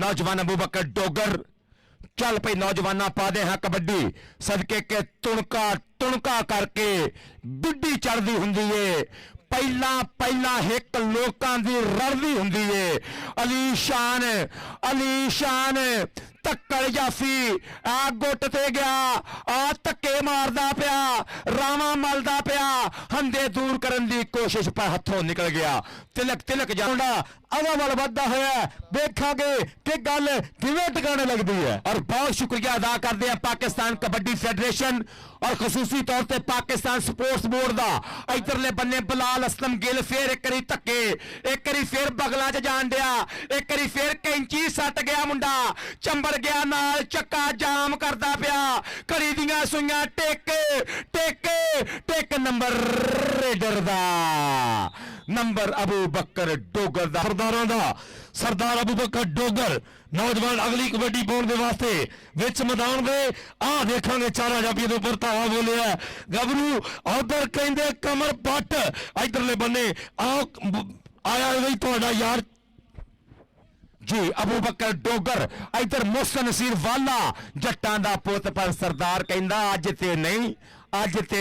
नौजवान अबू बकर डोगर चल पई नौजवाना पा दे हाँ कबड्डी सदके के तुणका तुणका करके बिड्डी चढ़दी हुंदी है पहला पहला हिक लोकां दी रड़दी हुंदी है अली शान तक्कड़ जाफी आ गुट ते गया आ धक्के मारदा पिया रावा मलदा पिया हंदे दूर करन दी कोशिश पर हथों निकल गया तिलक तिलक जांदा अवा वल वधदा होया देखांगे कि गल किवें टिकाने लगदी है। और बहुत शुक्रिया अदा करते हैं पाकिस्तान कबड्डी फेडरेशन और खसूसी तौर पर पाकिस्तान स्पोर्ट्स बोर्ड का इधरले बन्ने बिलाल असलम गिल फिर एक बारी धक्के एक बारी फिर बगलों च जान दिया एक बारी फिर कैंची सट गया मुंडा चंबड़ गया नाल चक्का जाम करता पिया घड़ी दियां सुइयां टेक टेक टेक नंबर रेडर दा नंबर अबू बकर डोगर दा सरदार अबू बकर डोगर नौजवान अगली कबड्डी पाने के वास्ते विच मैदान दे आ देखांगे चारा जाफिया के उपर धावा बोलिया गबरू उधर कहंदे कमर पट इधरले बन्ने आया बई तुहाडा यार जी अबू बकर डोगर इधर मोहसन नसीर वाला जट्टां दा पुत पर सरदार कहंदा अज ते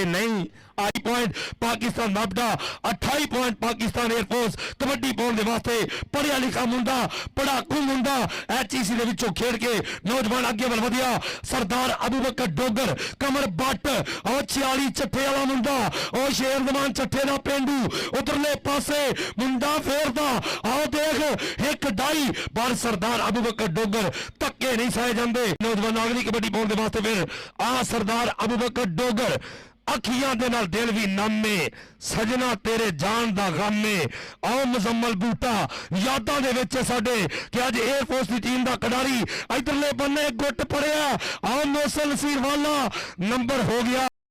नहीं 8 पॉइंट पाकिस्तान नाबडा 28 पॉइंट पाकिस्तान एयरफोर्स कबड्डी पाने के वास्ते पढ़िया लिखा मुंडा पढ़ाकू मुंडा HEC दे विचों खेड के नौजवान अगे वल वधिया सरदार अबू बकर डोगर कमर बट और 46 चट्ठे वाला मुंडा और शेरदमान चट्ठे दा पेंडू उधरले पासे मुंडा फेरदा आओ देख एक डाई पर सरदार अबू बकर डोगर धक्के नहीं सहे जाते नौजवान अगली कबड्डी पाने के वास्ते फिर आ सरदार अबू बकर डोगर अखियां दे नाल दिल भी नामे सजना तेरे जान दा गम में आओ मुजम्मल बूटा यादां दे विच साडे कि अज एयरफोर्स की टीम दा खिडारी इधरले बन्ने गुट पड़िया आओ मोहसन नसीर वाला नंबर हो गया